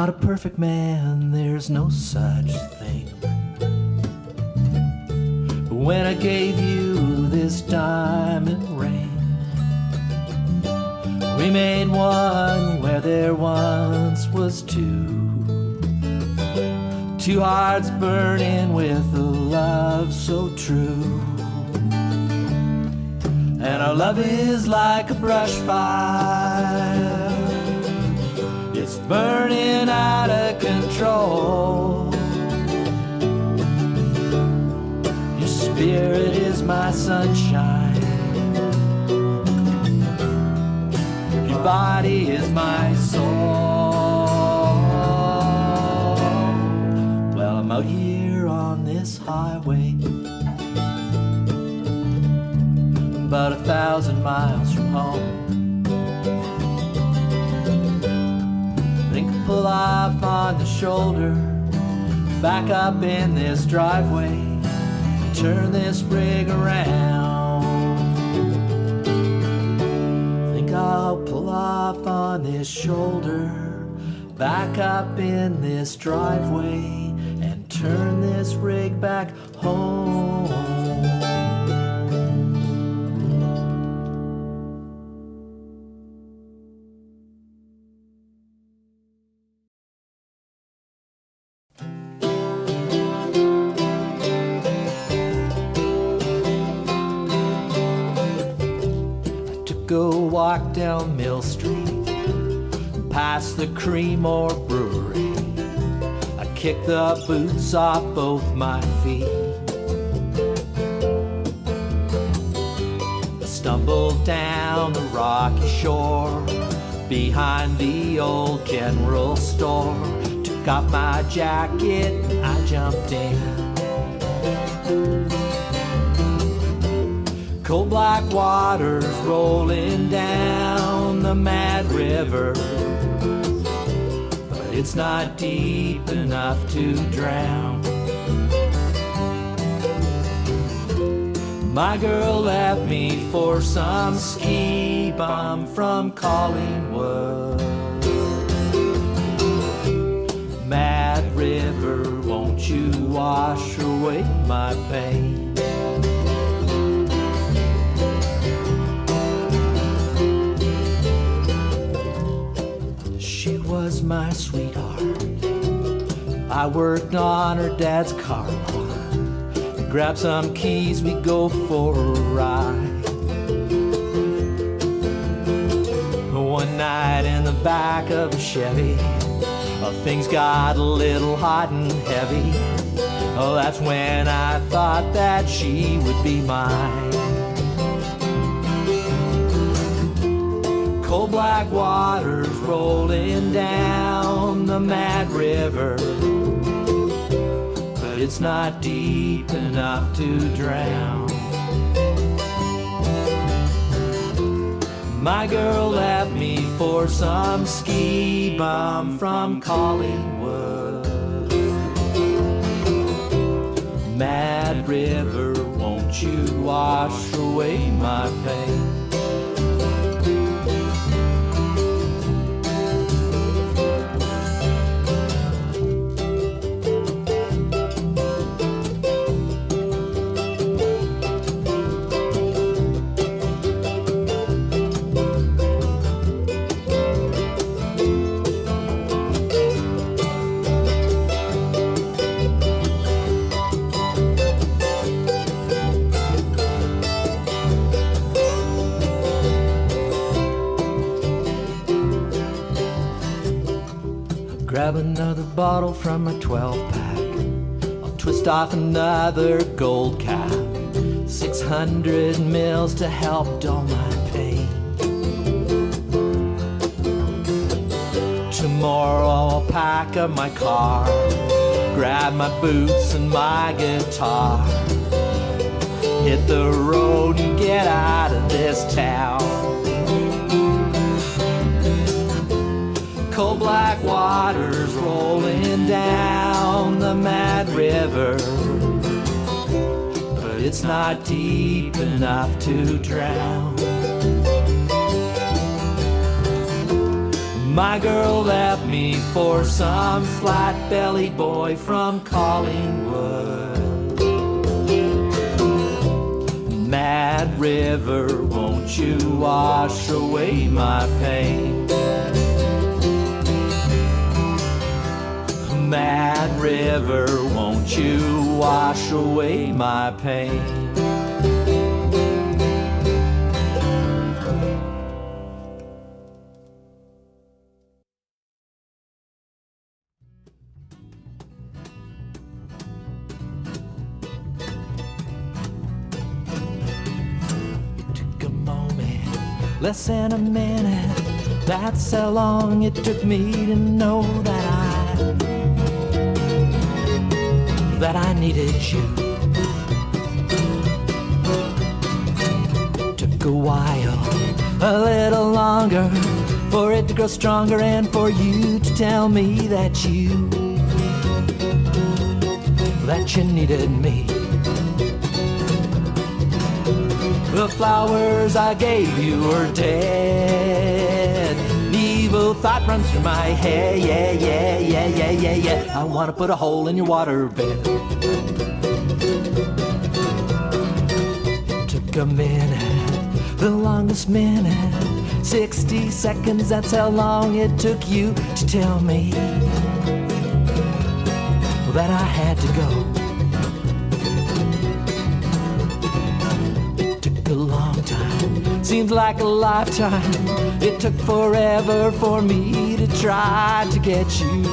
not a perfect man, there's no such thing. But when I gave you this diamond ring, we made one where there once was two. Two hearts burning with a love so true. And our love is like a brush fire, it's burning out of control. Your spirit is my sunshine, your body is my soul. Well, I'm out here on this highway, about 1,000 miles from home. Think I'll pull off on the shoulder, back up in this driveway, and turn this rig around. Think I'll pull off on this shoulder, back up in this driveway, and turn this rig back home. Go walk down Mill Street, past the Creamore Brewery. I kicked the boots off both my feet. I stumbled down the rocky shore, behind the old general store. Took off my jacket, I jumped in. Cold black waters rolling down the Mad River, but it's not deep enough to drown. My girl left me for some ski bum from Collingwood. Mad River, won't you wash away my pain? Was my sweetheart. I worked on her dad's car lot. Grab some keys, we go for a ride. One night in the back of a Chevy, things got a little hot and heavy. Oh, that's when I thought that she would be mine. Cold black waters rolling down the Mad River, but it's not deep enough to drown. My girl left me for some ski bum from Collingwood. Mad River, won't you wash away my pain? Grab another bottle from my 12-pack. I'll twist off another gold cap. 600 mils to help dull my pain. Tomorrow I'll pack up my car, grab my boots and my guitar, hit the road and get out of this town. Cold black waters rolling down the Mad River, but it's not deep enough to drown. My girl left me for some flat-bellied boy from Collingwood. Mad river, won't you wash away my pain? Mad river, won't you wash away my pain? Less than a minute, that's how long it took me to know that I needed you. Took a while, a little longer, for it to grow stronger and for you to tell me that you needed me. The flowers I gave you were dead. An evil thought runs through my head. Yeah. I want to put a hole in your waterbed. Took a minute, the longest minute. 60 seconds, that's how long it took you to tell me that I had to go. A long time, seems like a lifetime. It took forever for me to try to get you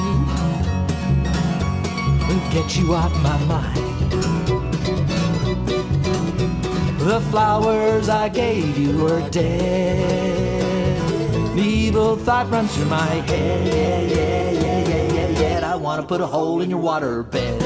off my mind. The flowers I gave you were dead. An evil thought runs through my head. I want to put a hole in your waterbed.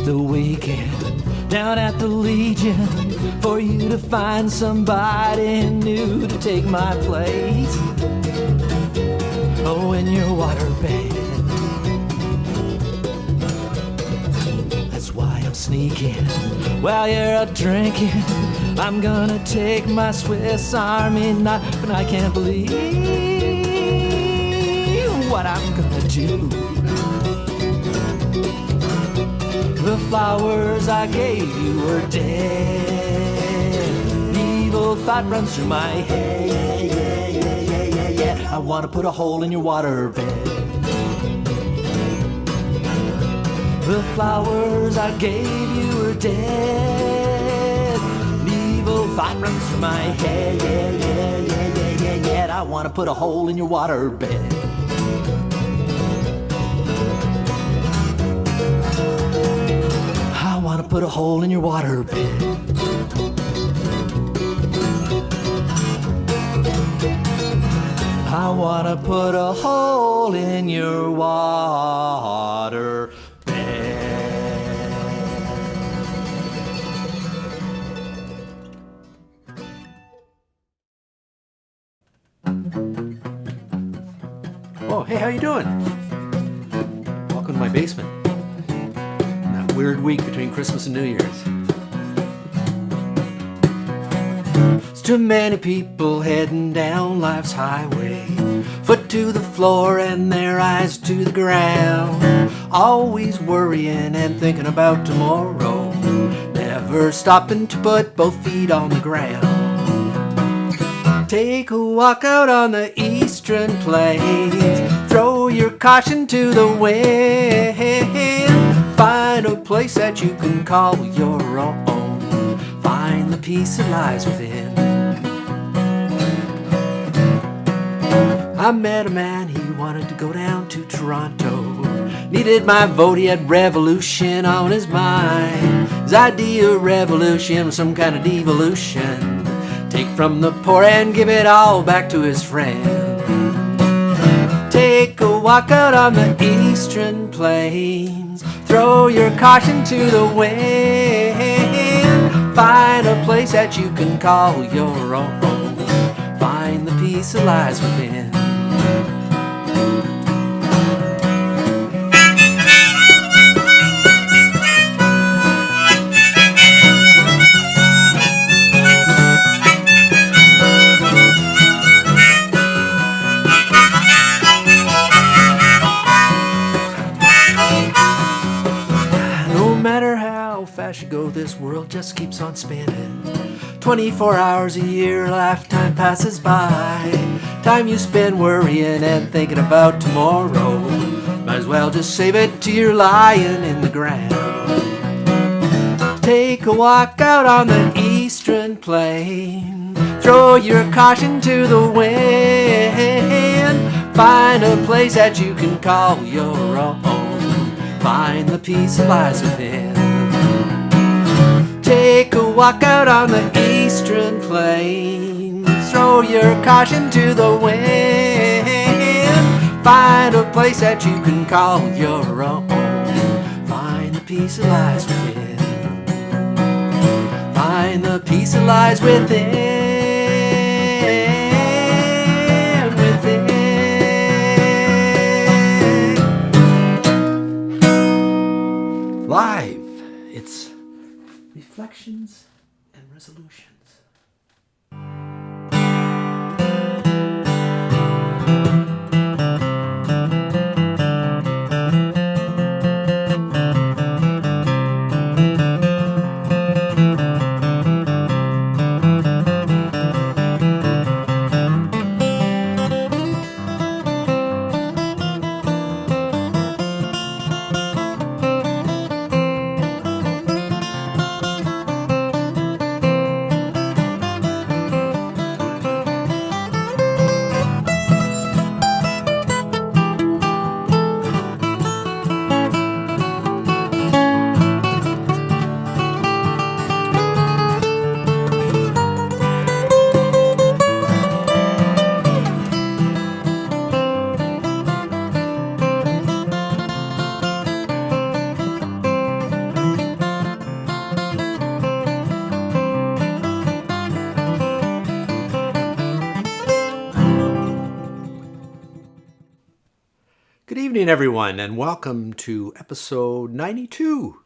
The weekend down at the Legion for you to find somebody new to take my place. Oh, in your waterbed. That's why I'm sneaking while you're out drinking. I'm gonna take my Swiss Army knife, and I can't believe what I'm gonna do. The flowers I gave you were dead. An evil thought runs through my head. I want to put a hole in your waterbed. The flowers I gave you were dead. An evil thought runs through my head. I want to put a hole in your waterbed. I want to put a hole in your waterbed. I want to put a hole in your waterbed. Oh, hey, how you doing? Welcome to my basement. That weird week between Christmas and New Year's. There's too many people heading down life's highway, foot to the floor and their eyes to the ground, always worrying and thinking about tomorrow, never stopping to put both feet on the ground. Take a walk out on the eastern plains, throw your caution to the wind, find a place that you can call your own, find the peace that lies within. I met a man, he wanted to go down to Toronto, needed my vote, he had revolution on his mind. His idea of revolution was some kind of devolution, take from the poor and give it all back to his friend. Take a walk out on the eastern plains, throw your caution to the wind. Find a place that you can call your own. Find the peace that lies within. No matter how fast you go, this world just keeps on spinning. 24 hours a year, a lifetime passes by. Time you spend worrying and thinking about tomorrow. Might as well just save it till you're lying in the ground. Take a walk out on the eastern plain, throw your caution to the wind. Find a place that you can call your own. Find the peace that lies within. Take a walk out on the eastern plain, throw your caution to the wind. Find a place that you can call your own. Find the peace that lies within. Find the peace that lies within. Live, it's reflections and resolutions. Good evening, everyone, and welcome to episode 92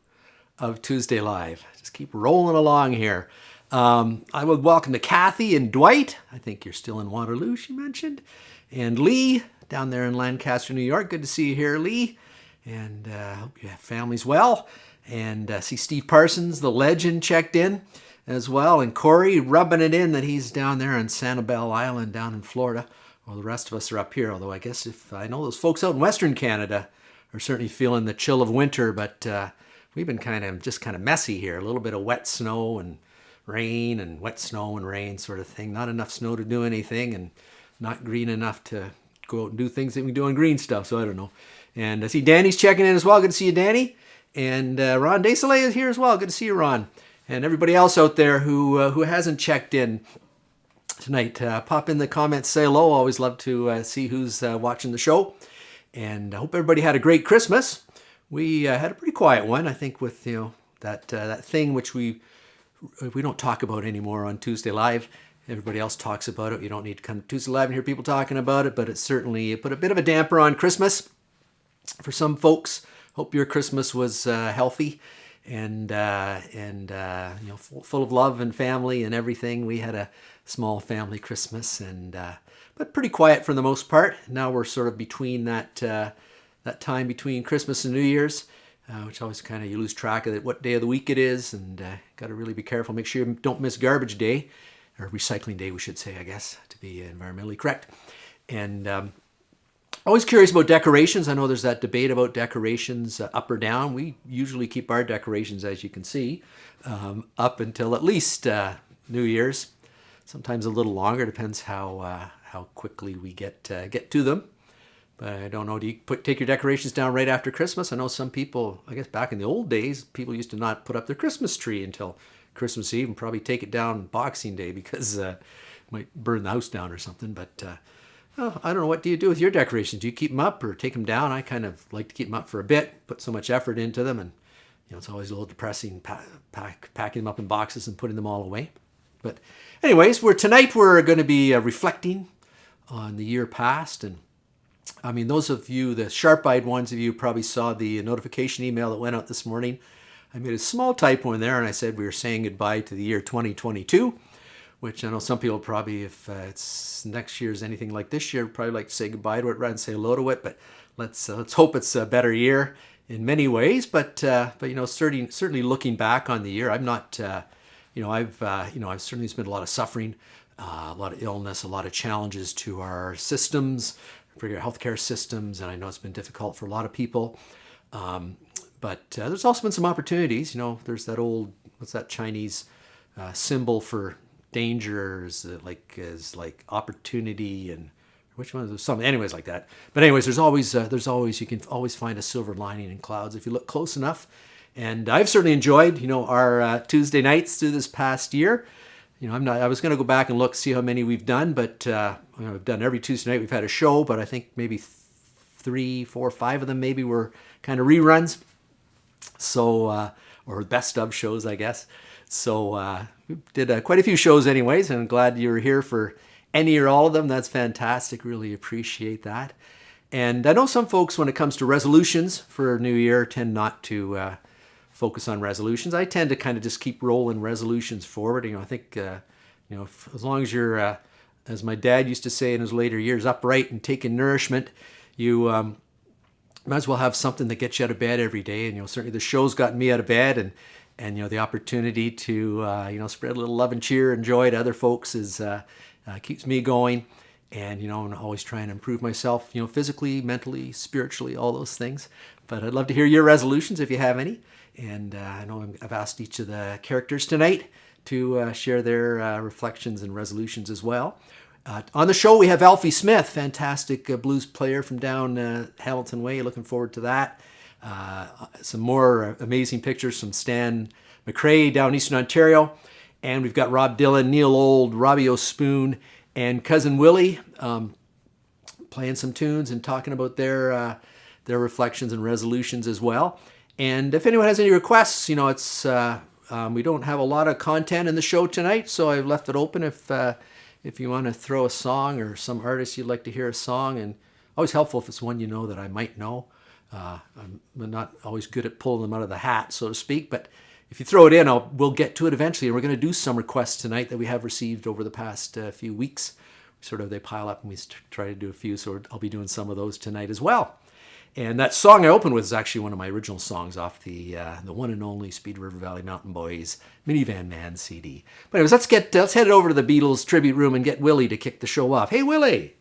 of Tuesday Live. Just keep rolling along here. I would welcome to Kathy and Dwight. I think you're still in Waterloo, she mentioned. And Lee, down there in Lancaster, New York. Good to see you here, Lee. And I hope you have families well. And see Steve Parsons, the legend, checked in as well. And Corey rubbing it in that he's down there on Sanibel Island down in Florida. Well, the rest of us are up here, although I guess if I know those folks out in Western Canada are certainly feeling the chill of winter, but we've been kind of messy here. A little bit of wet snow and rain and wet snow and rain sort of thing. Not enough snow to do anything and not green enough to go out and do things that we do on green stuff, so I don't know. And I see Danny's checking in as well. Good to see you, Danny. And Ron Desailly is here as well. Good to see you, Ron. And everybody else out there who hasn't checked in tonight, pop in the comments, say hello. Always love to see who's watching the show. And I hope everybody had a great Christmas. We had a pretty quiet one, I think, with that thing which we don't talk about anymore on Tuesday Live. Everybody else talks about it. You don't need to come to Tuesday Live and hear people talking about it, but it certainly put a bit of a damper on Christmas for some folks. Hope your Christmas was healthy and full of love and family and everything. We had a small family Christmas, but pretty quiet for the most part. Now we're sort of between that time between Christmas and New Year's, which always kind of you lose track of what day of the week it is, and got to really be careful. Make sure you don't miss garbage day, or recycling day, we should say, I guess, to be environmentally correct. And always curious about decorations. I know there's that debate about decorations up or down. We usually keep our decorations, as you can see, up until at least New Year's. Sometimes a little longer, depends how quickly we get to them. But I don't know, do you take your decorations down right after Christmas? I know some people, I guess back in the old days, people used to not put up their Christmas tree until Christmas Eve and probably take it down Boxing Day because might burn the house down or something. But I don't know, what do you do with your decorations? Do you keep them up or take them down? I kind of like to keep them up for a bit, put so much effort into them, and it's always a little depressing packing them up in boxes and putting them all away. But anyways, tonight we're going to be reflecting on the year past. And I mean, those of you, the sharp-eyed ones of you, probably saw the notification email that went out this morning. I made a small typo in there and I said we were saying goodbye to the year 2022, which I know some people probably, if it's next year's anything like this year, probably like to say goodbye to it rather than say hello to it. But let's hope it's a better year in many ways. But certainly looking back on the year, I'm not, I've certainly spent a lot of suffering, a lot of illness, a lot of challenges to our systems, for our healthcare systems, and I know it's been difficult for a lot of people. But there's also been some opportunities. There's that old, what's that Chinese symbol for danger? Is like opportunity, and which one? There's something, anyways, like that. But anyways, there's always you can always find a silver lining in clouds if you look close enough. And I've certainly enjoyed our Tuesday nights through this past year. I was going to go back and look, see how many we've done, but we've done every Tuesday night. We've had a show, but I think maybe 3, 4, 5 of them maybe were kind of reruns. So, or best of shows, I guess. So we did quite a few shows anyways, and I'm glad you were here for any or all of them. That's fantastic. Really appreciate that. And I know some folks, when it comes to resolutions for a new year, tend not to focus on resolutions. I tend to kind of just keep rolling resolutions forward. I think, as long as you're, as my dad used to say in his later years, upright and taking nourishment, you might as well have something that gets you out of bed every day. And certainly the show's gotten me out of bed, and the opportunity to spread a little love and cheer and joy to other folks is keeps me going. And I'm always trying to improve myself, physically, mentally, spiritually, all those things. But I'd love to hear your resolutions if you have any. And I know I've asked each of the characters tonight to share their reflections and resolutions as well. On the show, we have Alfie Smith, fantastic blues player from down Hamilton Way. Looking forward to that. Some more amazing pictures from Stan McRae down Eastern Ontario. And we've got Rob Dylan, Neil Old, Robbie O'Spoon, and Cousin Willy playing some tunes and talking about their reflections and resolutions as well. And if anyone has any requests, it's we don't have a lot of content in the show tonight, so I've left it open if you want to throw a song or some artist you'd like to hear a song. And always helpful if it's one that I might know. I'm not always good at pulling them out of the hat, so to speak, but if you throw it in, we'll get to it eventually. And we're going to do some requests tonight that we have received over the past few weeks. They pile up and we try to do a few, so I'll be doing some of those tonight as well. And that song I opened with is actually one of my original songs off the one and only Speed River Valley Mountain Boys Minivan Man CD. But anyways, let's head over to the Beatles tribute room and get Willie to kick the show off. Hey, Willie!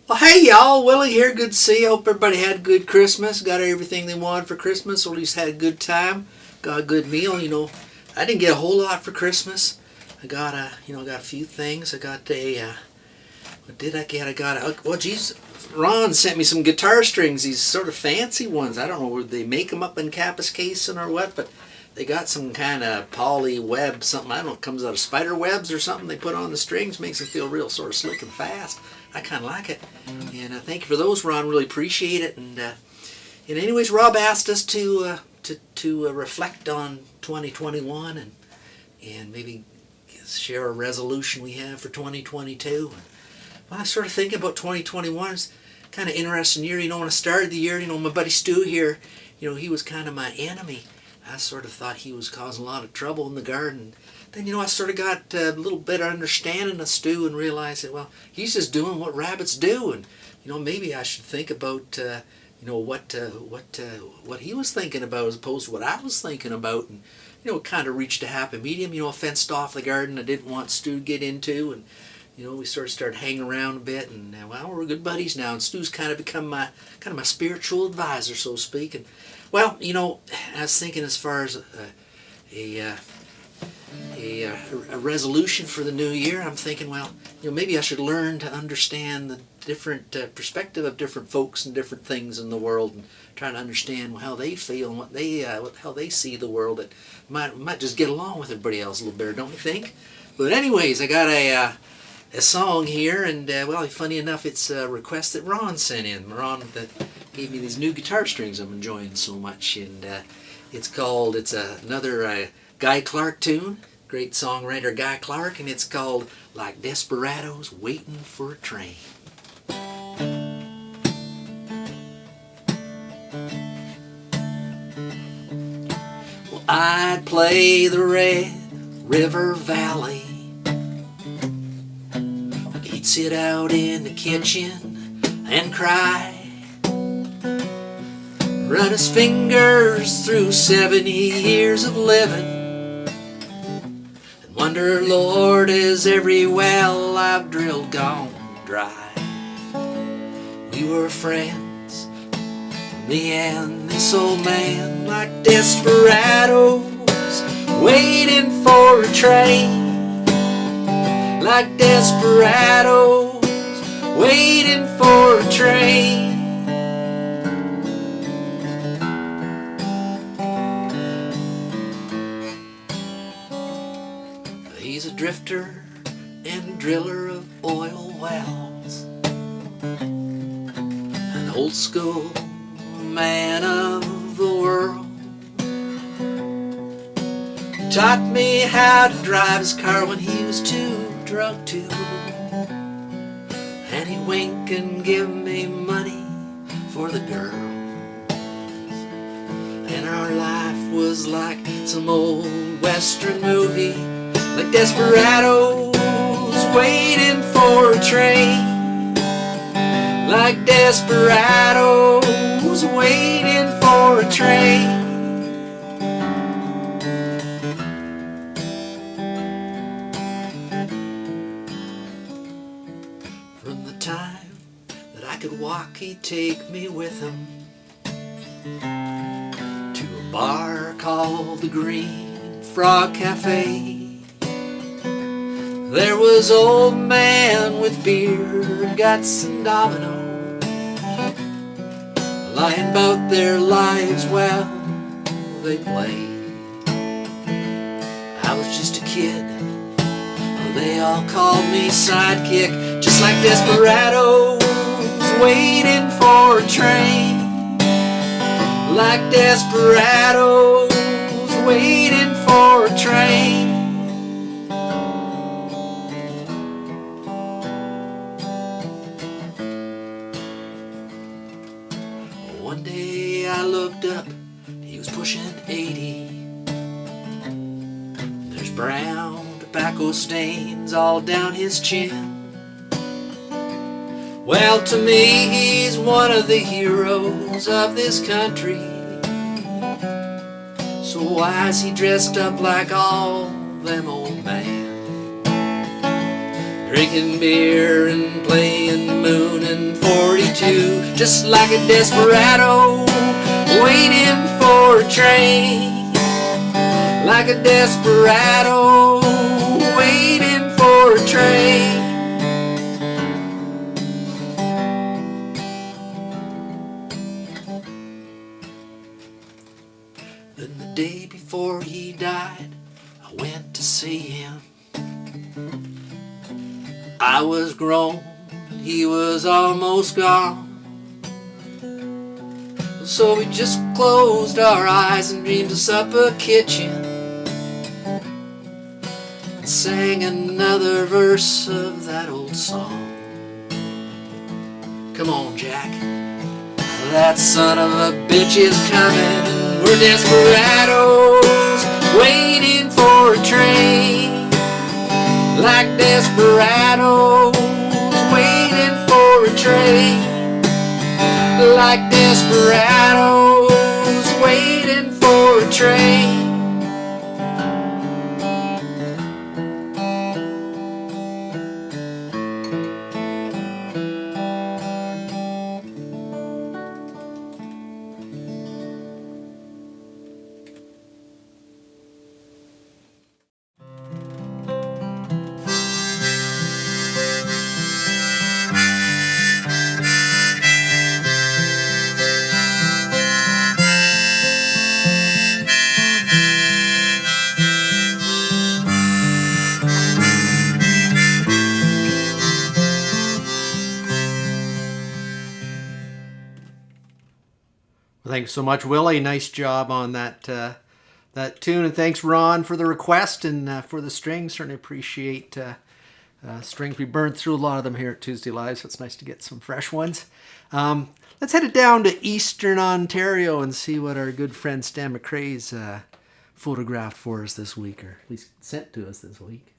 Well, hey y'all, Willie here. Good to see you. Hope everybody had a good Christmas. Got everything they wanted for Christmas, or at least had a good time. Got a good meal. I didn't get a whole lot for Christmas. I got a few things. I got what did I get? Well, geez, Ron sent me some guitar strings. These sort of fancy ones. I don't know where they make them up in Kapuskasing or what, but they got some kind of poly web something. I don't know. It comes out of spider webs or something. They put on the strings, makes it feel real sort of slick and fast. I kind of like it. And thank you for those, Ron. Really appreciate it. And anyways, Rob asked us to reflect on 2021 and maybe share a resolution we have for 2022. And, well, I was sort of thinking about 2021. It's kind of interesting year. When I started the year, my buddy Stu here, he was kind of my enemy. I sort of thought he was causing a lot of trouble in the garden. Then, I sort of got a little better understanding of Stu and realized that, well, he's just doing what rabbits do. And, maybe I should think about, what he was thinking about as opposed to what I was thinking about. And, kind of reached a happy medium, fenced off the garden I didn't want Stu to get into. And, we sort of started hanging around a bit. And, well, we're good buddies now. And Stu's kind of become my spiritual advisor, so to speak. And, well, I was thinking as far as a resolution for the new year. I'm thinking, well, maybe I should learn to understand the different perspective of different folks and different things in the world, and trying to understand how they feel and how they see the world. That might just get along with everybody else a little better, don't you think? But anyways, I got a song here, and well, funny enough, it's a request that Ron sent in. Ron that gave me these new guitar strings I'm enjoying so much, and it's another Guy Clark tune. Great songwriter Guy Clark, and it's called Like Desperados Waiting for a Train. Well, I'd play the Red River Valley. He'd sit out in the kitchen and cry, run his fingers through 70 years of living, wonder, Lord, is every well I've drilled gone dry? We were friends, me and this old man, like desperados waiting for a train. Like desperados waiting for a train. He's a drifter and driller of oil wells, an old school man of the world. He taught me how to drive his car when he was too drunk to, and he'd wink and give me money for the girls. And our life was like some old western movie, like desperados waiting for a train. Like desperados waiting for a train. From the time that I could walk, he'd take me with him to a bar called the Green Frog Cafe. There was old man with beard, guts and dominoes, lying about their lives while they played. I was just a kid, they all called me sidekick, just like desperados waiting for a train. Like desperados waiting for a train. One day I looked up, he was pushing 80. There's brown tobacco stains all down his chin. Well, to me he's one of the heroes of this country. So why is he dressed up like all them old men? Drinking beer and playing Moon and 42, just like a desperado waiting for a train. Like a desperado waiting for a train. Then the day before he died, I went to see him. I was grown, he was almost gone. So we just closed our eyes and dreamed us up a kitchen and sang another verse of that old song. Come on, Jack, that son of a bitch is coming. We're desperados waiting for a train. Like desperados waiting for a train. Like desperados waiting for a train. Well, thanks so much, Willie. Nice job on that tune, and thanks, Ron, for the request and for the strings. Certainly appreciate strings. We burned through a lot of them here at Tuesday Live, so it's nice to get some fresh ones. Let's head it down to Eastern Ontario and see what our good friend Stan McRae's photographed for us this week, or at least sent to us this week.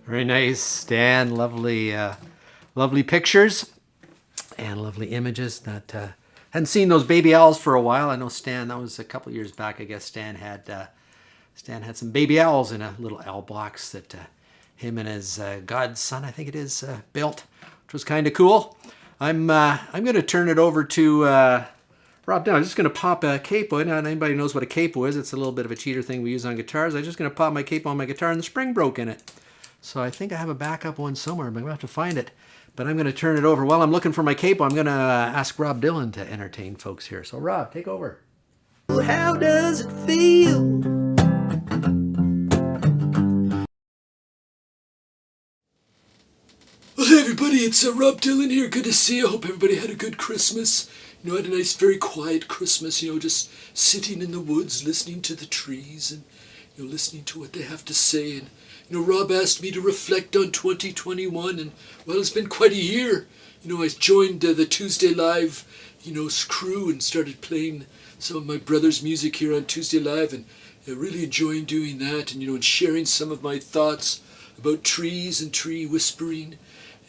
Very nice, Stan. Lovely, lovely pictures and lovely images. That hadn't seen those baby owls for a while. I know Stan. That was a couple years back. I guess Stan had some baby owls in a little owl box that him and his godson, I think it is, built, which was kind of cool. I'm going to turn it over to Rob Dylan. I'm just going to pop a capo. Now, anybody knows what a capo is? It's a little bit of a cheater thing we use on guitars. I'm just going to pop my capo on my guitar, and the spring broke in it. So I think I have a backup one somewhere, but I'm going to have to find it. But I'm going to turn it over. While I'm looking for my capo, I'm going to ask Rob Dylan to entertain folks here. So Rob, take over. How does it feel? Well, hey everybody, it's Rob Dylan here. Good to see you. Hope everybody had a good Christmas. You know, I had a nice, very quiet Christmas, you know, just sitting in the woods, listening to the trees and, you know, listening to what they have to say. And, you know, Rob asked me to reflect on 2021, and, well, it's been quite a year. You know, I joined the Tuesday Live, you know, crew and started playing some of my brother's music here on Tuesday Live, and really enjoying doing that, and, you know, and sharing some of my thoughts about trees and tree whispering.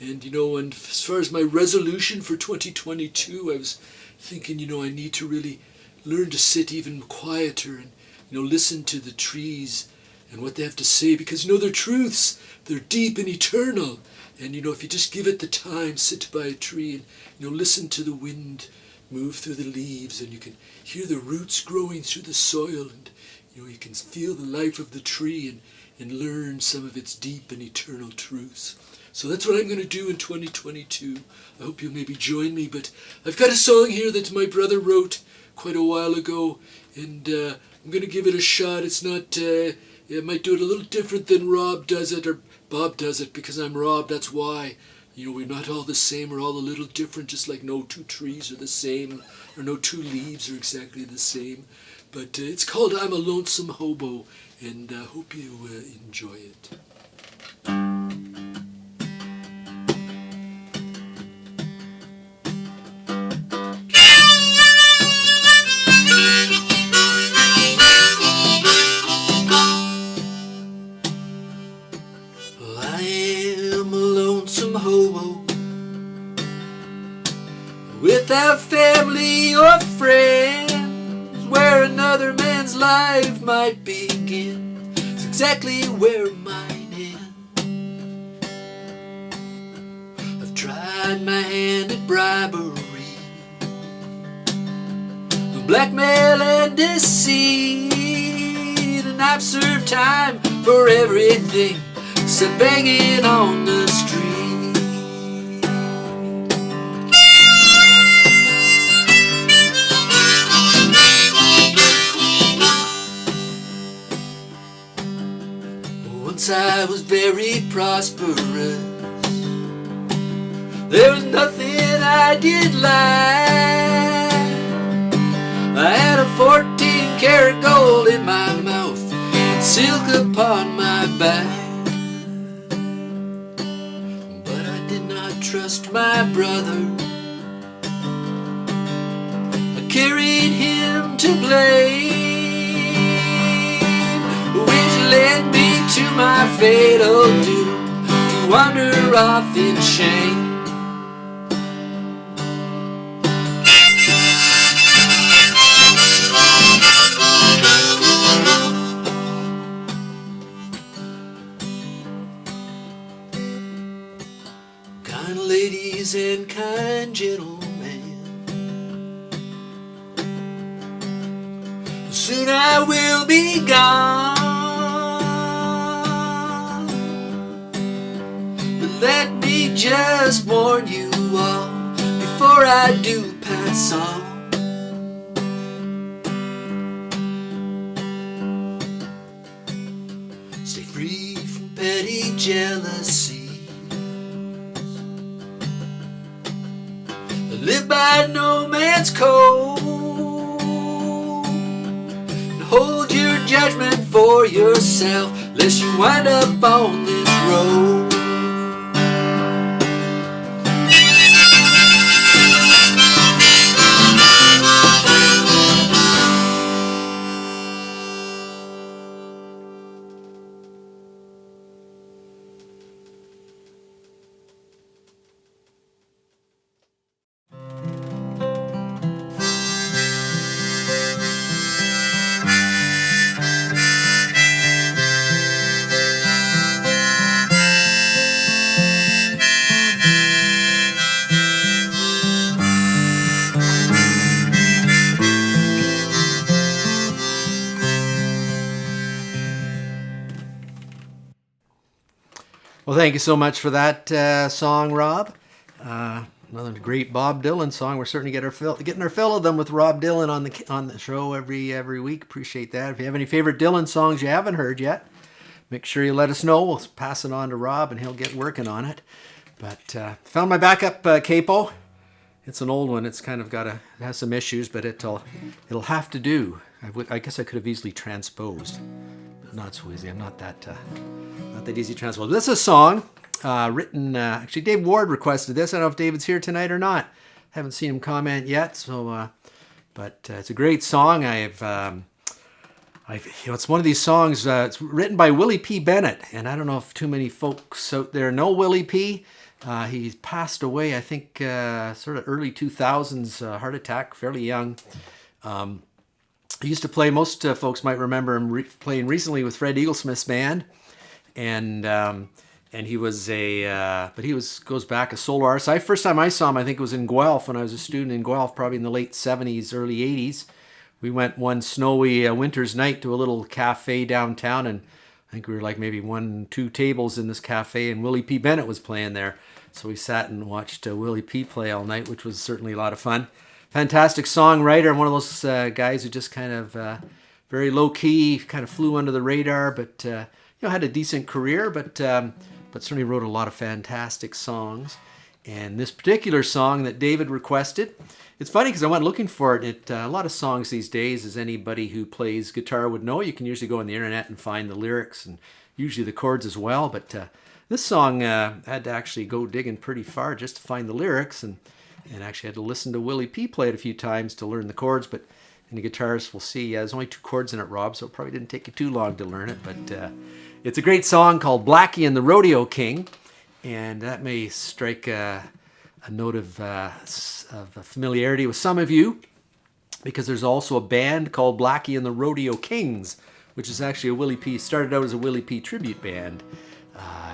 And, you know, and as far as my resolution for 2022, I was thinking, you know, I need to really learn to sit even quieter and, you know, listen to the trees and what they have to say, because, you know, they're truths. They're deep and eternal. And, you know, if you just give it the time, sit by a tree and, you know, listen to the wind move through the leaves, and you can hear the roots growing through the soil, and, you know, you can feel the life of the tree and learn some of its deep and eternal truths. So that's what I'm going to do in 2022. I hope you'll maybe join me, but I've got a song here that my brother wrote quite a while ago, and I'm going to give it a shot. It's not, I might do it a little different than Rob does it, or Bob does it, because I'm Rob, that's why. You know, we're not all the same, we're all a little different, just like no two trees are the same, or no two leaves are exactly the same. But it's called I'm a Lonesome Hobo, and I hope you enjoy it. without family or friends, where another man's life might begin, it's exactly where mine ends. I've tried my hand at bribery, blackmail and deceit, and I've served time for everything except banging on the street. Once I was very prosperous, there was nothing I did like. I had a 14-karat gold in my mouth and silk upon my back. But I did not trust my brother. I carried him to blame, which led me to my fatal doom, to wander off in shame. Kind ladies and kind gentlemen, soon I will be gone. But let me just warn you all before I do pass on. Stay free from petty jealousy. Live by no man's code, and hold your judgment for yourself, lest you wind up on this road. Well, thank you so much for that song, Rob. Another great Bob Dylan song. We're certainly getting our fill of them with Rob Dylan on the show every week. Appreciate that. If you have any favorite Dylan songs you haven't heard yet, make sure you let us know. We'll pass it on to Rob, and he'll get working on it. But found my backup capo. It's an old one. It's kind of it has some issues, but it'll have to do. I guess I could have easily transposed, but not so easy. I'm not that easy to transpose. This is a song written. Actually, Dave Ward requested this. I don't know if David's here tonight or not. Haven't seen him comment yet. So, but it's a great song. It's one of these songs. It's written by Willy P. Bennett, and I don't know if too many folks out there know Willy P. He passed away, I think, sort of early 2000s, heart attack, fairly young. He used to play. Most folks might remember him playing recently with Fred Eaglesmith's band, and he was goes back a solo artist. First time I saw him, I think it was in Guelph when I was a student in Guelph, probably in the late 70s, early 80s. We went one snowy winter's night to a little cafe downtown, and I think we were like maybe 1-2 tables in this cafe, and Willy P. Bennett was playing there. So we sat and watched Willy P. play all night, which was certainly a lot of fun. Fantastic songwriter, and one of those guys who just kind of very low-key, kind of flew under the radar, but had a decent career, but certainly wrote a lot of fantastic songs. And this particular song that David requested, it's funny because I went looking for it. A lot of songs these days, as anybody who plays guitar would know, you can usually go on the internet and find the lyrics and usually the chords as well. But this song had to actually go digging pretty far just to find the lyrics, and actually had to listen to Willy P. play it a few times to learn the chords. But any guitarist will see, there's only 2 chords in it, Rob, so it probably didn't take you too long to learn it. But it's a great song called Blackie and the Rodeo King, and that may strike a note of familiarity with some of you, because there's also a band called Blackie and the Rodeo Kings, which is actually a Willy P. Started out as a Willy P. tribute band.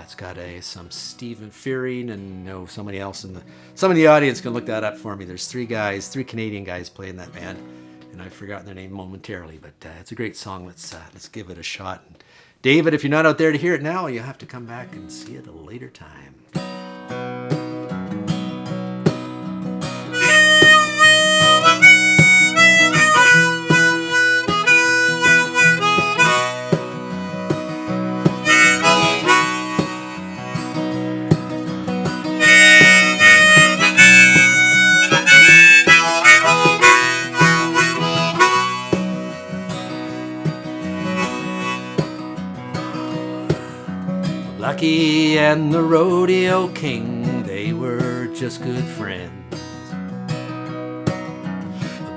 It's got some Stephen Fearing and somebody else some of the audience can look that up for me. There's three Canadian guys playing that band, and I've forgotten their name momentarily, but it's a great song. Let's give it a shot. And David, if you're not out there to hear it now, you have to come back and see it at a later time. Blackie and the Rodeo King, they were just good friends.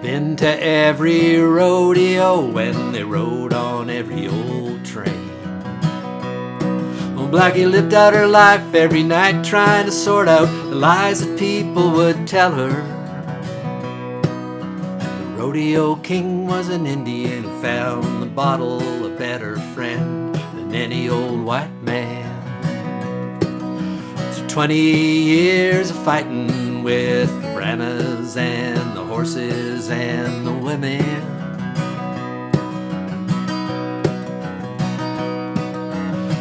Been to every rodeo when they rode on every old train. Well, Blackie lived out her life every night trying to sort out the lies that people would tell her. And the Rodeo King was an Indian who found the bottle a better friend than any old white man. 20 years of fighting with the Brahmas and the horses and the women.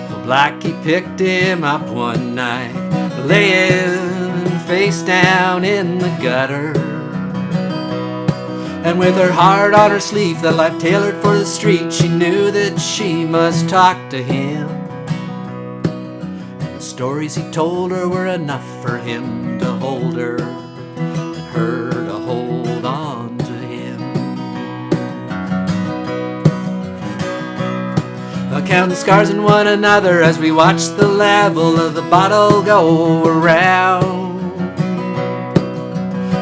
Well, Blackie picked him up one night, laying face down in the gutter. And with her heart on her sleeve, the life tailored for the street, she knew that she must talk to him. The stories he told her were enough for him to hold her and her to hold on to him. Counting scars in one another as we watched the level of the bottle go around.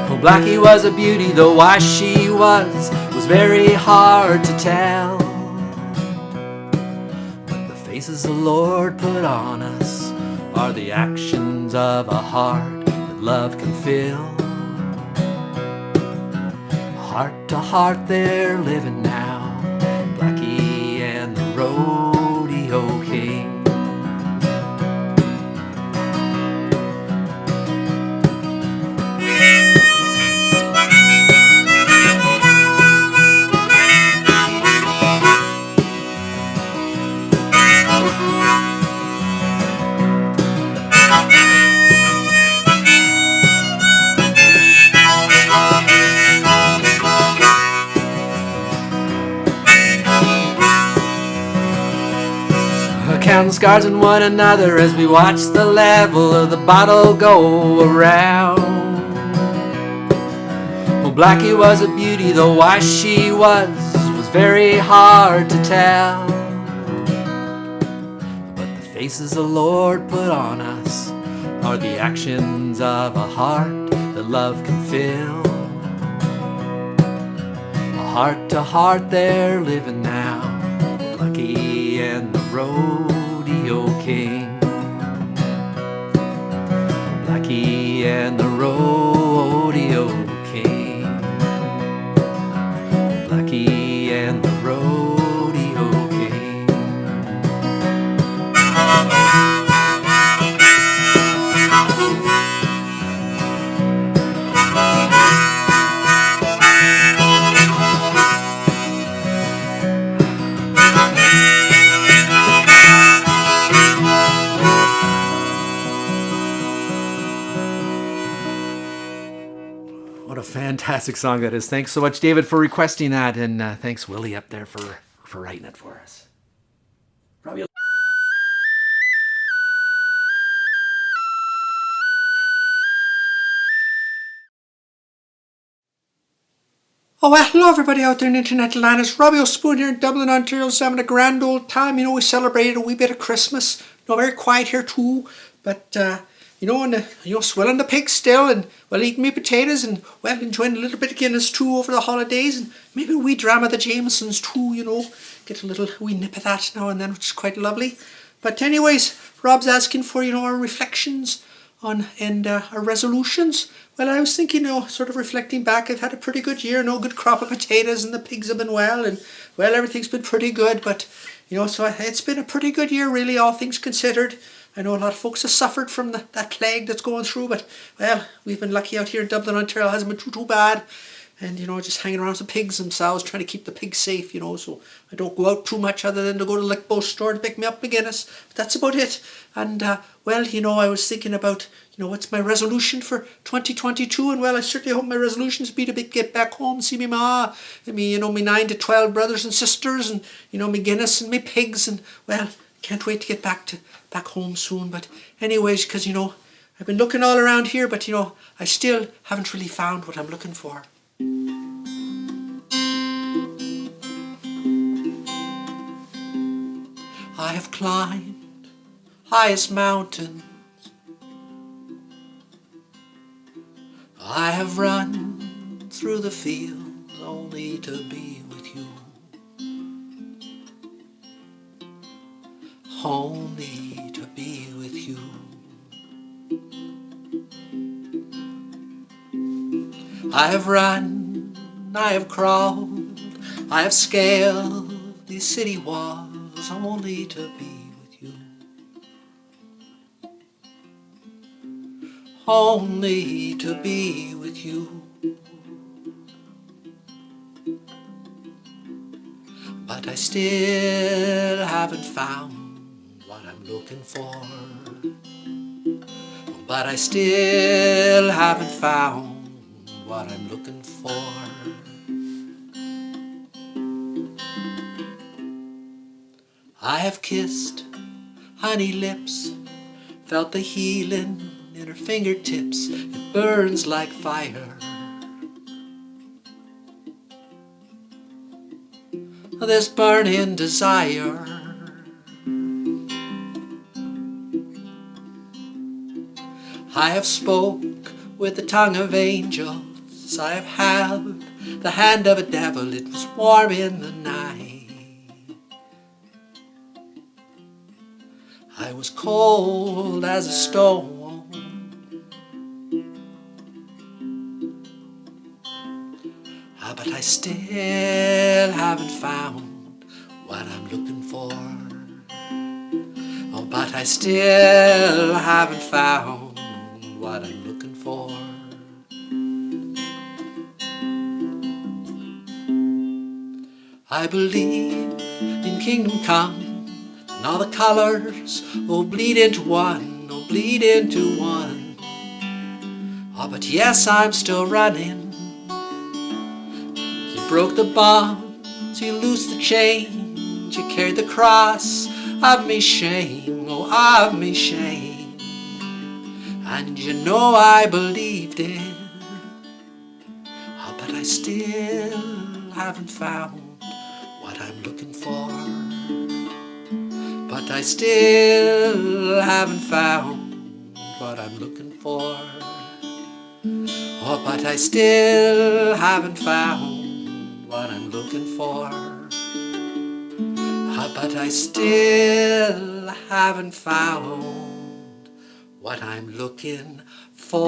Well, Blackie was a beauty, though why she was very hard to tell. But the faces the Lord put on us are the actions of a heart that love can fill. Heart to heart they're living now, Blackie and the Rodeo King. Counting scars in one another as we watch the level of the bottle go around. Well, Blackie was a beauty, though why she was very hard to tell. But the faces the Lord put on us are the actions of a heart that love can fill. Heart to heart they're living now, Blackie and the Rodeo King. Blackie and the Rodeo King. Blackie and the Rodeo King. What a fantastic song that is. Thanks so much, David, for requesting that, and thanks, Willy, up there for writing it for us. Robbie. Oh, well, hello everybody out there in internet land. It's Robbie O'Spoon here in Dublin, Ontario. Just having a grand old time. You know, we celebrated a wee bit of Christmas. You know, very quiet here too. But, you know, and, swelling the pig still and, well, eating me potatoes and, well, enjoying a little bit of Guinness too over the holidays. And maybe a wee drama of the Jamesons too, you know. Get a little wee nip of that now and then, which is quite lovely. But anyways, Rob's asking for, you know, our reflections and our resolutions. Well, I was thinking, sort of reflecting back, I've had a pretty good year, no good crop of potatoes, and the pigs have been well, and well, everything's been pretty good. But so it's been a pretty good year, really, all things considered. I know a lot of folks have suffered from that plague that's going through, but well, we've been lucky out here in Dublin, Ontario. It hasn't been too bad. And just hanging around with the pigs themselves, trying to keep the pigs safe, so I don't go out too much other than to go to the Lickbo store to pick me up my Guinness. But that's about it. And well, I was thinking about, what's my resolution for 2022, and well, I certainly hope my resolutions be to get back home, see me ma, and me, me 9 to 12 brothers and sisters, and me Guinness and me pigs, and well, can't wait to get back home soon. But anyways, because I've been looking all around here, but I still haven't really found what I'm looking for. I have climbed highest mountains, I have run through the fields only to be with you, only to be with you. I have run, I have crawled, I have scaled these city walls only to be with you, only to be with you. But I still haven't found what I'm looking for, but I still haven't found what I'm looking for. I have kissed honey lips, felt the healing in her fingertips. It burns like fire. This burning desire. I have spoke with the tongue of angels. I have held the hand of a devil. It was warm in the night. I was cold as a stone. But I still haven't found what I'm looking for. Oh, but I still haven't found what I'm looking for. I believe in kingdom come, and all the colors will bleed into one, will bleed into one. Oh, but yes, I'm still running. You broke the bonds, you loosed the chains, you carried the cross of me shame, oh, of me shame. And you know I believed it, oh, but I still haven't found what I'm looking for. But I still haven't found what I'm looking for. Oh, but I still haven't found what I'm looking for. Oh, but I still haven't found what I'm looking for.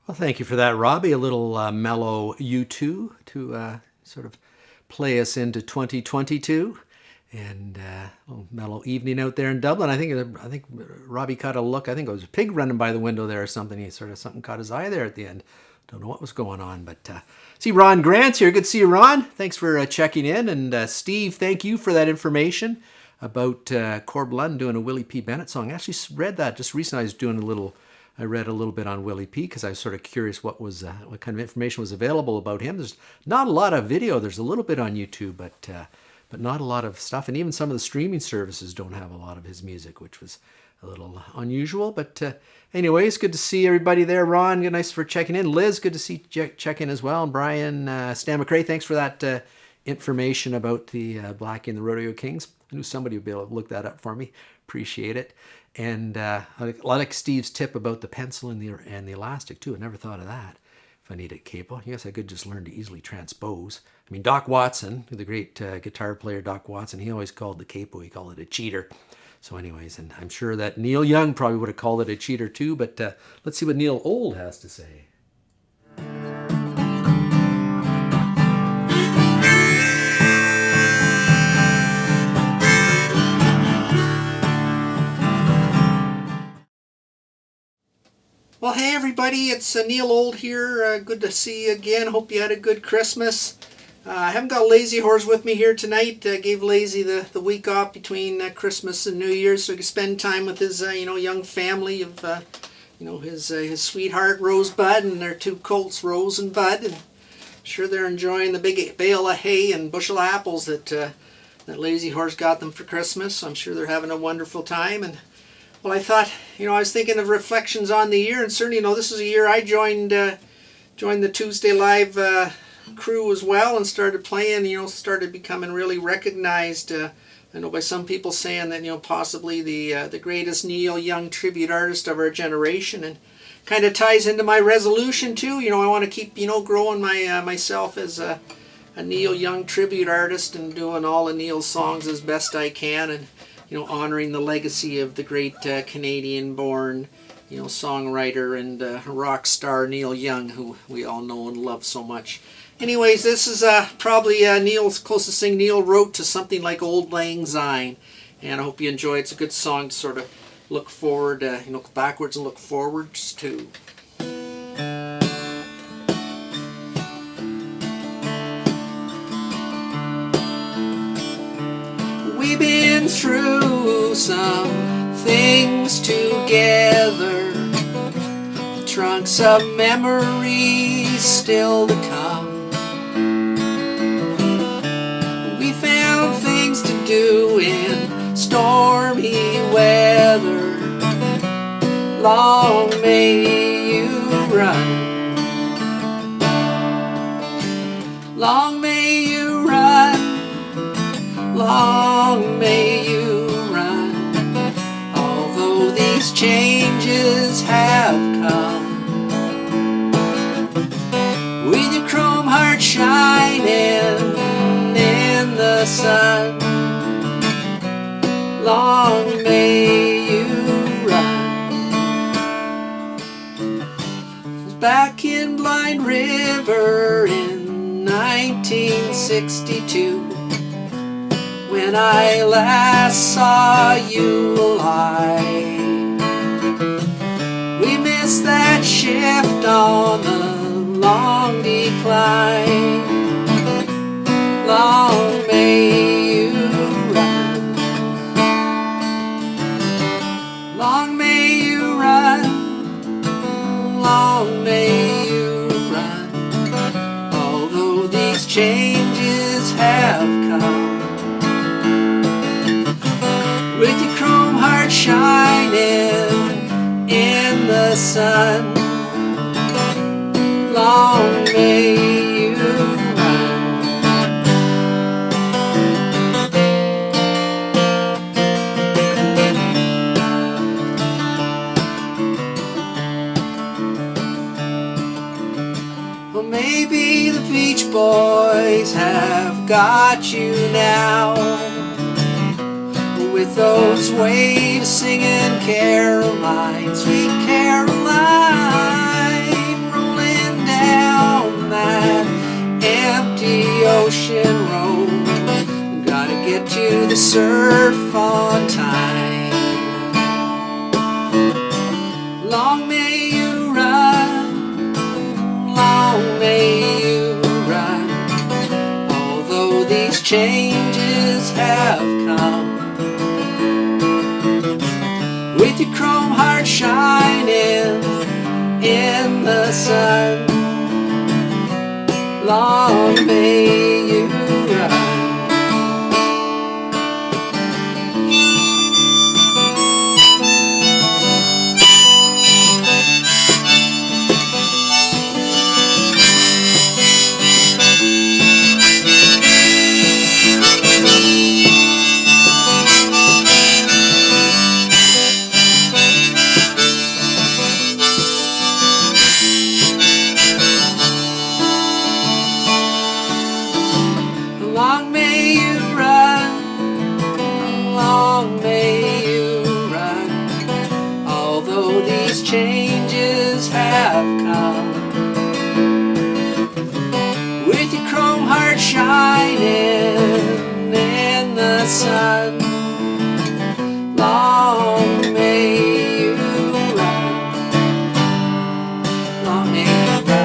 Well, thank you for that, Robbie. A little mellow U2 to sort of play us into 2022, and a little mellow evening out there in Dublin. I think Robbie caught a look. I think it was a pig running by the window there or something. Something caught his eye there at the end. Don't know what was going on, but see Ron Grant's here. Good to see you, Ron. Thanks for checking in, and Steve, thank you for that information about Corb Lund doing a Willie P. Bennett song. I actually read that just recently. I was doing a little I read a little bit on Willy P because I was sort of curious what kind of information was available about him. There's not a lot of video. There's a little bit on YouTube, but not a lot of stuff. And even some of the streaming services don't have a lot of his music, which was a little unusual. But anyways, good to see everybody there. Ron, nice for checking in. Liz, good to see you check in as well. And Brian, Stan McRae, thanks for that information about the Blackie and the Rodeo Kings. I knew somebody would be able to look that up for me. Appreciate it. And I like Steve's tip about the pencil and the elastic too. I never thought of that. If I need a capo, I guess I could just learn to easily transpose. I mean, Doc Watson, the great guitar player Doc Watson, he always called the capo, he called it a cheater. So anyways, and I'm sure that Neil Young probably would have called it a cheater too, but let's see what Neil Old has to say. Well, hey everybody, it's Neil Old here. Good to see you again. Hope you had a good Christmas. I haven't got Lazy Horse with me here tonight. Gave Lazy the week off between Christmas and New Year's so he could spend time with his young family of his sweetheart Rosebud and their two colts Rose and Bud. And I'm sure they're enjoying the big bale of hay and bushel of apples that Lazy Horse got them for Christmas. So I'm sure they're having a wonderful time. And well, I thought, I was thinking of reflections on the year, and certainly, this is a year I joined the Tuesday Live crew as well, and started playing. Started becoming really recognized. I know by some people saying that possibly the greatest Neil Young tribute artist of our generation, and kind of ties into my resolution too. I want to keep growing myself as a Neil Young tribute artist and doing all of Neil's songs as best I can, and honoring the legacy of the great Canadian-born, songwriter and rock star Neil Young, who we all know and love so much. Anyways, this is probably Neil's closest thing Neil wrote to something like Old Lang Syne, and I hope you enjoy it. It's a good song to sort of look forward, look backwards and look forwards to. We've been through some things together, the trunks of memories still to come. We found things to do in stormy weather. Long may you run, long may you run, long may you run, although these changes have come. With your chrome heart shining in the sun, long may you run. Back in Blind River in 1962, when I last saw you alive, we missed that shift on the long decline. Long may you run, long may you run, long may you run, although these changes have come. With your chrome heart shining in the sun, long may you run. Well, maybe the Beach Boys have got you now, with those waves singing Caroline, sweet Caroline, rolling down that empty ocean road. Gotta get to the surf on time. Long may you run, long may you run, although these changes have come. with your chrome heart shining in the sun. Long may you run. Long may you run, long may you run, although these changes have come. With your chrome heart shining in the sun, long may you run, long may you run.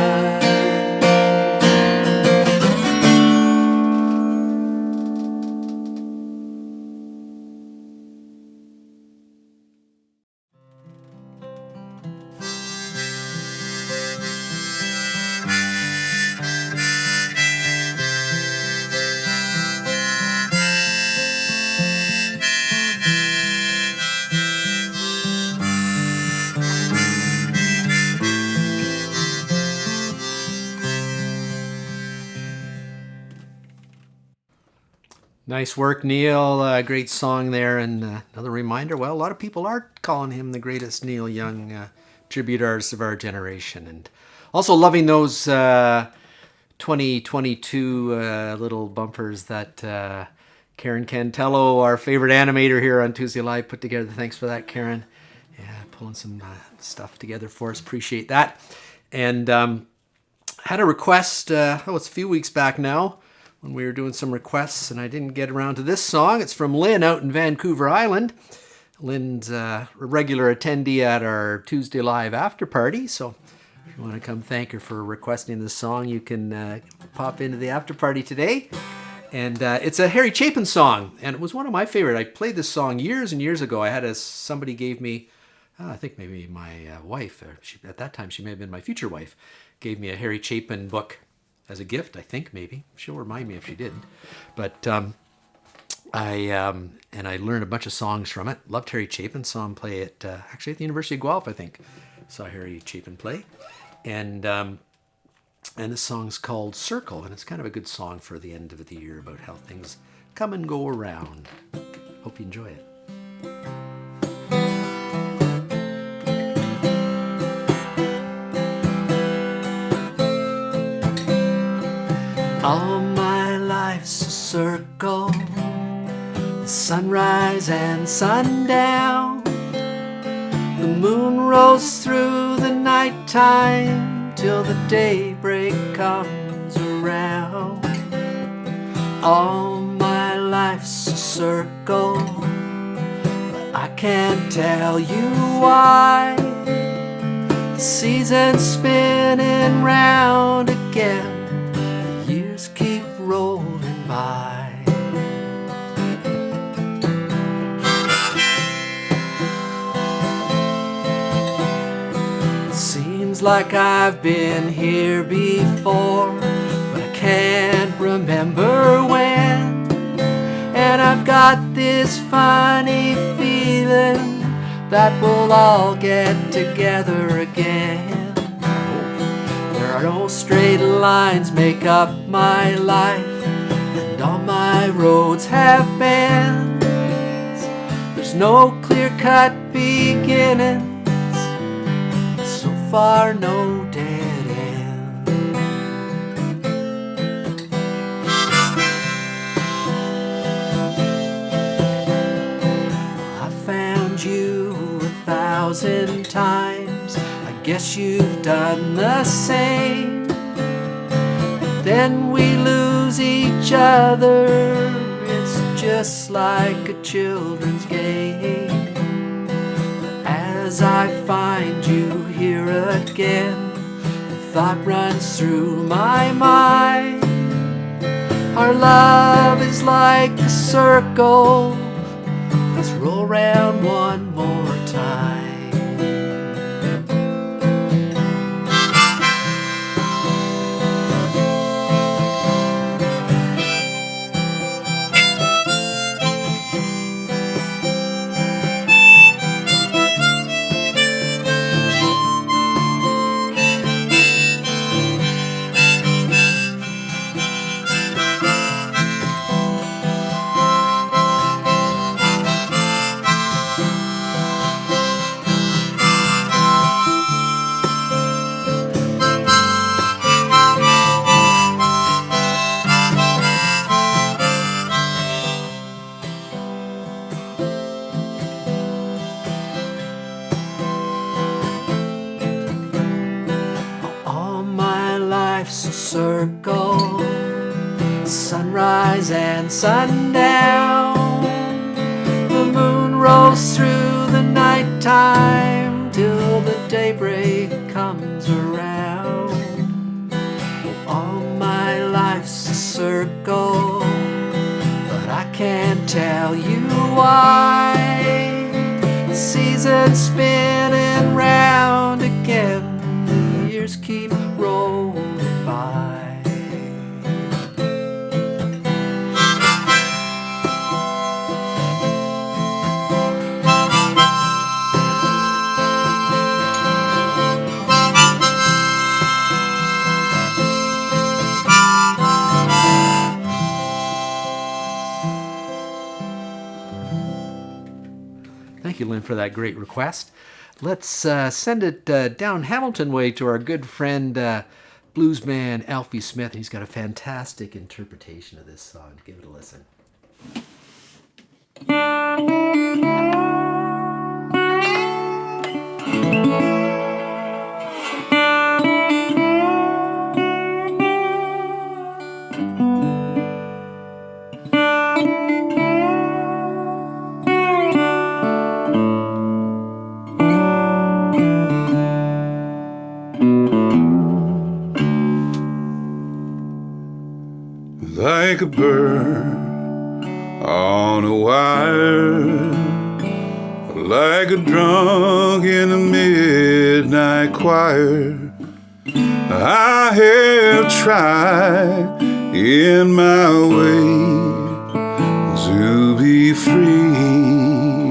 Nice work, Neil. Great song there. And another reminder, well, a lot of people are calling him the greatest Neil Young tribute artist of our generation. And also loving those 2022 little bumpers that Karen Cantello, our favorite animator here on Tuesday Live, put together. Thanks for that, Karen. Yeah, pulling some stuff together for us. Appreciate that. And had a request, it's a few weeks back now, when we were doing some requests, and I didn't get around to this song. It's from Lynn out in Vancouver Island. Lynn's a regular attendee at our Tuesday Live after party, so if you want to come thank her for requesting this song, you can pop into the after party today. And it's a Harry Chapin song, and it was one of my favorite. I played this song years and years ago. I had somebody gave me, I think maybe my wife, at that time she may have been my future wife, gave me a Harry Chapin book as a gift, I think, maybe. She'll remind me if she didn't. But I learned a bunch of songs from it. Loved Harry Chapin. Saw him play at actually at the University of Guelph, I think. Saw Harry Chapin play. And this song's called Circle, and it's kind of a good song for the end of the year about how things come and go around. Hope you enjoy it. All my life's a circle, sunrise and sundown. The moon rolls through the nighttime till the daybreak comes around. All my life's a circle, but I can't tell you why. The season's spinning round again, years keep rolling by. It seems like I've been here before, but I can't remember when. And I've got this funny feeling that we'll all get together again. No straight lines make up my life, and all my roads have bends. There's no clear-cut beginnings, so far no dead end. I found you 1,000 times, I guess you've done the same. And then we lose each other, it's just like a children's game. But as I find you here again, the thought runs through my mind. Our love is like a circle, let's roll round one more time. time. All my life's a circle, sunrise and sundown. The moon rolls through the nighttime till the daybreak comes around. All my life's a circle, but I can't tell you why. The season's spinning round again, the years keep rolling by. Thank you, Lynn, for that great request. Let's send it down Hamilton way to our good friend, bluesman Alfie Smith. He's got a fantastic interpretation of this song. Give it a listen. Like a bird on a wire, like a drunk in a midnight choir, I have tried in my way to be free.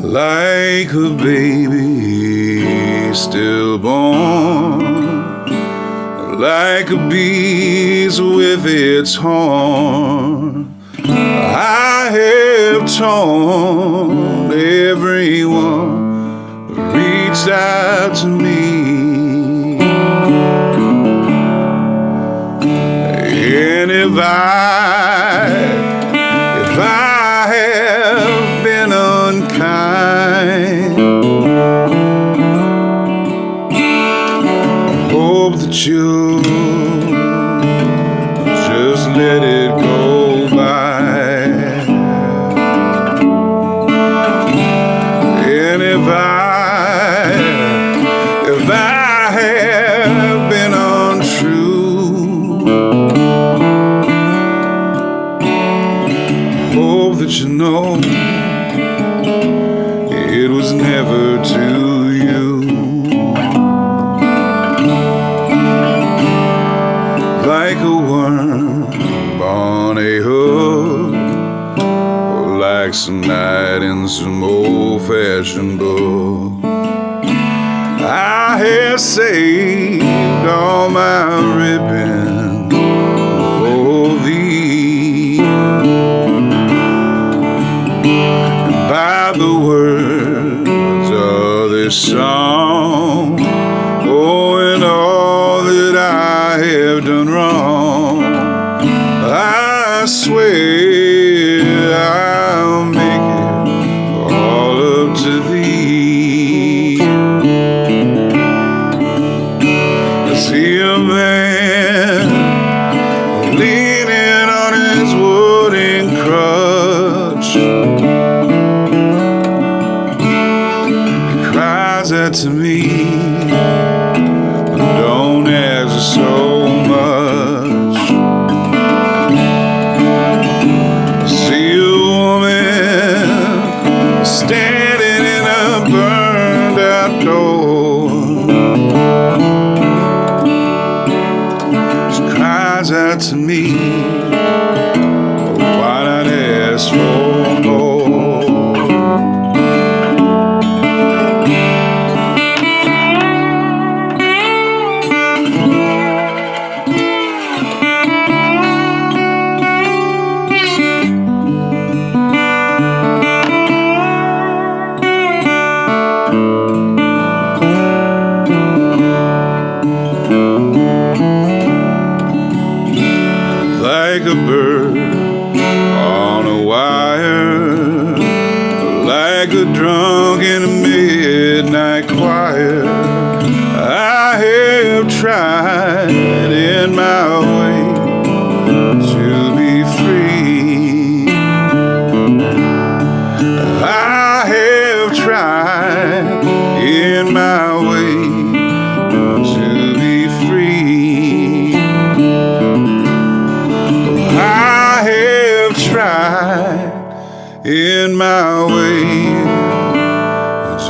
Like a baby stillborn, like a beast with its horn, I have torn everyone who reached out to me. And if I have been unkind, hope that you just let it go by. And if I have been untrue, hope that you know it was never to you. Like a worm on a hook, or like some night in some old-fashioned book, I have saved all my ribbons for thee. And by the words of this song, oh, and all that I have done wrong, I swear I'll make it all up to thee. I see a man leaning on his wooden crutch. He cries out to me, don't ask so much. not to me. Why not ask for more? Like a bird on a wire, like a drunk in a midnight choir. I have tried in my way to be free. I have tried in my way to be free. I have tried in my way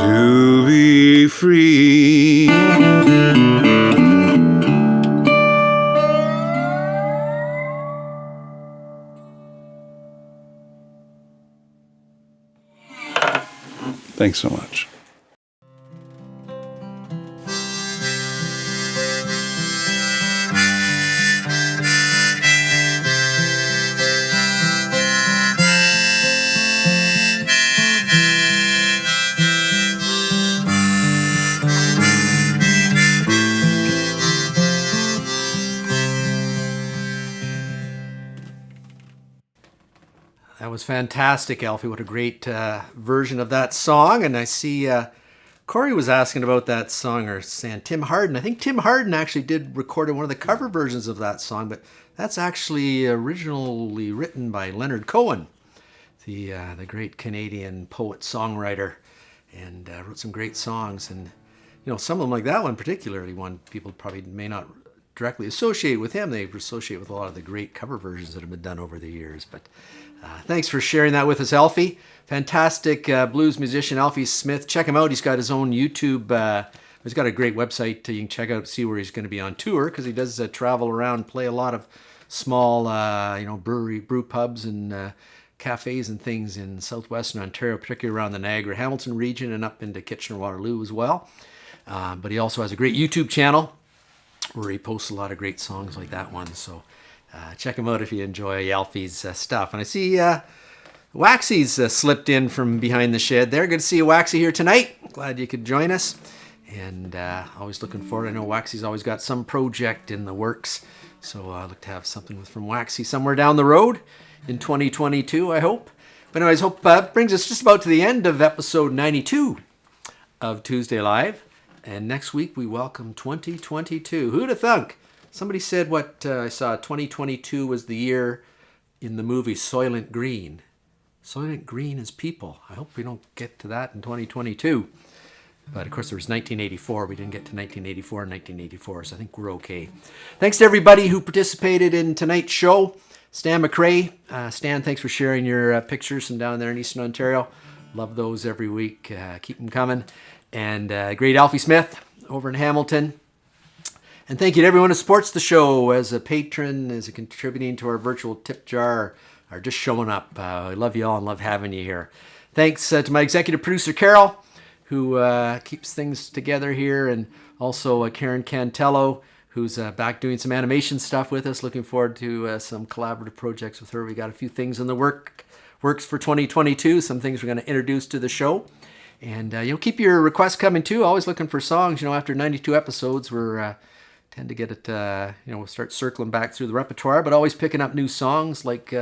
to be free. Thanks so much. That was fantastic, Alfie. What a great version of that song. And I see Corey was asking about that song, or saying Tim Harden. I think Tim Harden actually did record one of the cover versions of that song, but that's actually originally written by Leonard Cohen, the great Canadian poet-songwriter, and wrote some great songs. And, you know, some of them, like that one particularly, one people probably may not directly associate with him. They associate with a lot of the great cover versions that have been done over the years. But thanks for sharing that with us, Alfie. Fantastic blues musician, Alfie Smith. Check him out. He's got his own YouTube. He's got a great website you can check out, see where he's going to be on tour, because he does travel around, play a lot of small, brew pubs and cafes and things in southwestern Ontario, particularly around the Niagara-Hamilton region and up into Kitchener-Waterloo as well. But he also has a great YouTube channel where he posts a lot of great songs like that one. So check him out if you enjoy Alfie's stuff. And I see Waxy's slipped in from behind the shed there. Good to see you, Waxy, here tonight. Glad you could join us. And always looking forward. I know Waxy's always got some project in the works. So I'd like to have something from Waxy somewhere down the road in 2022, I hope. But anyways, hope brings us just about to the end of episode 92 of Tuesday Live. And next week we welcome 2022. Who'd have thunk? Somebody said I saw 2022 was the year in the movie Soylent Green. Soylent Green is people. I hope we don't get to that in 2022. But of course there was 1984. We didn't get to 1984 and 1984, so I think we're okay. Thanks to everybody who participated in tonight's show. Stan McRae. Stan, thanks for sharing your pictures from down there in Eastern Ontario. Love those every week. Keep them coming. And great Alfie Smith over in Hamilton. And thank you to everyone who supports the show as a patron, as a contributing to our virtual tip jar, or just showing up. I love you all and love having you here. Thanks to my executive producer, Carol, who keeps things together here, and also Karen Cantello, who's back doing some animation stuff with us. Looking forward to some collaborative projects with her. We got a few things in the works for 2022, some things we're going to introduce to the show. And keep your requests coming too. Always looking for songs. After 92 episodes, we're tend to get it. We'll start circling back through the repertoire, but always picking up new songs. Like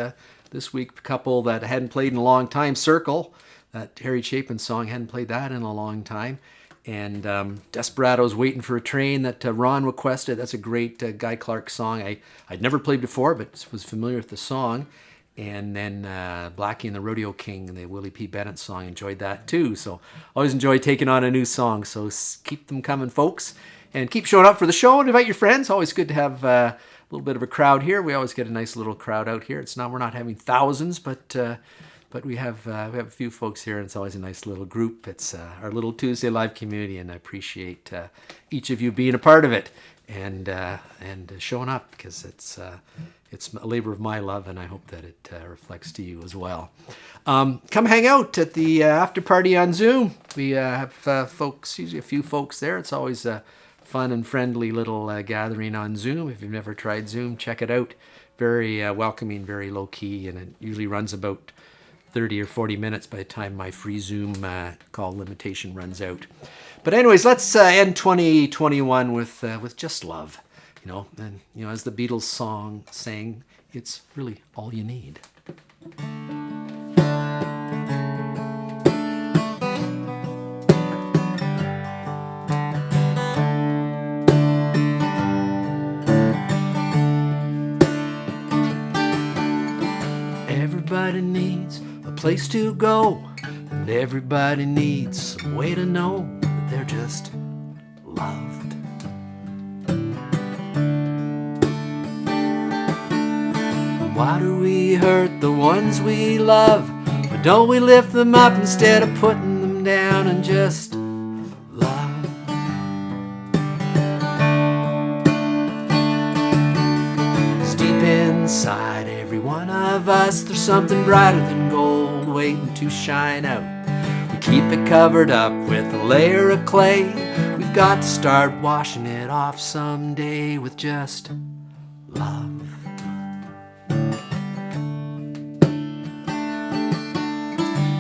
this week, a couple that I hadn't played in a long time. Circle, that Harry Chapin song, hadn't played that in a long time. And Desperado's Waiting for a Train that Ron requested. That's a great Guy Clark song. I'd never played before, but was familiar with the song. And then Blackie and the Rodeo King and the Willy P. Bennett song, enjoyed that too. So always enjoy taking on a new song. So keep them coming, folks. And keep showing up for the show and invite your friends. Always good to have a little bit of a crowd here. We always get a nice little crowd out here. We're not having thousands, but we have a few folks here, and it's always a nice little group. It's our little Tuesday Live community, and I appreciate each of you being a part of it. and showing up, because it's a labor of my love, and I hope that it reflects to you as well. Come hang out at the after party on Zoom. We have folks, usually a few folks there. It's always a fun and friendly little gathering on Zoom. If you've never tried Zoom, check it out. Very welcoming, very low key, and it usually runs about 30 or 40 minutes by the time my free Zoom call limitation runs out. But anyways, let's end 2021 with just love, and as the Beatles song sang, it's really all you need. Everybody needs a place to go, and everybody needs some way to know that they're just loved. Why do we hurt the ones we love? Why don't we lift them up instead of putting them down and just love? It's deep inside every one of us, there's something brighter than gold waiting to shine out. We keep it covered up with a layer of clay. We've got to start washing it off someday with just love.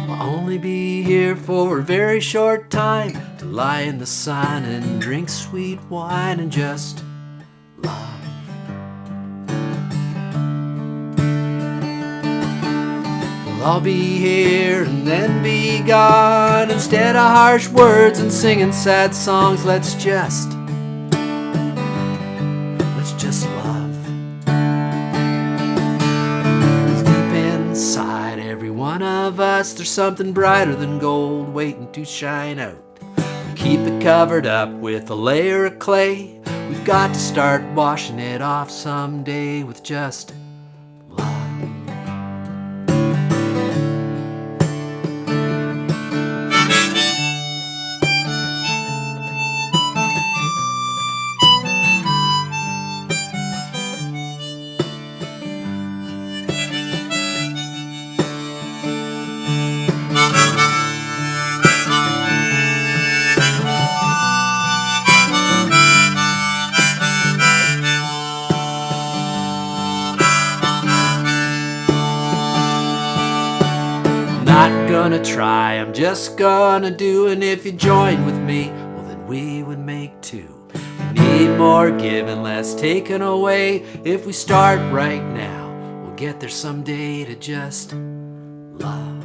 We'll only be here for a very short time, to lie in the sun and drink sweet wine and just love. I'll be here and then be gone. Instead of harsh words and singing sad songs, let's just love. It's deep inside every one of us, there's something brighter than gold waiting to shine out. We keep it covered up with a layer of clay. We've got to start washing it off someday with just love. Not gonna try, I'm just gonna do, and if you join with me, well then we would make two. We need more giving, less taken away. If we start right now, we'll get there someday to just love.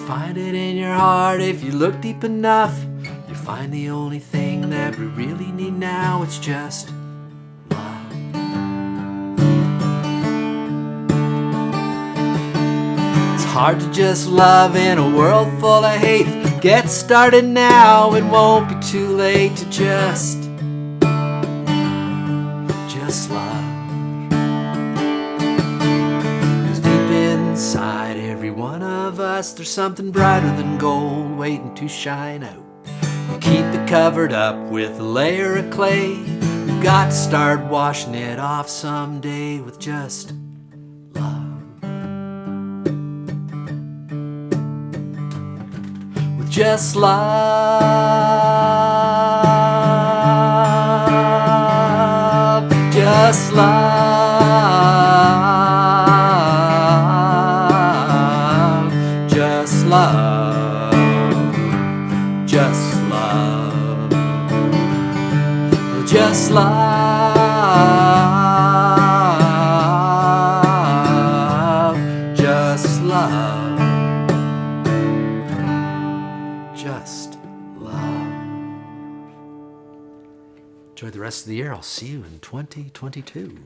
Find it in your heart if you look deep enough. You find the only thing that we really need now, it's just love. It's hard to just love in a world full of hate. Get started now, it won't be too late to just love. 'Cause deep inside every one of us, there's something brighter than gold waiting to shine out. We keep it covered up with a layer of clay. We've got to start washing it off someday with just love. With just love. Just love. Just love. Just love. Just love. Just love. Just love. Enjoy the rest of the year. I'll see you in 2022.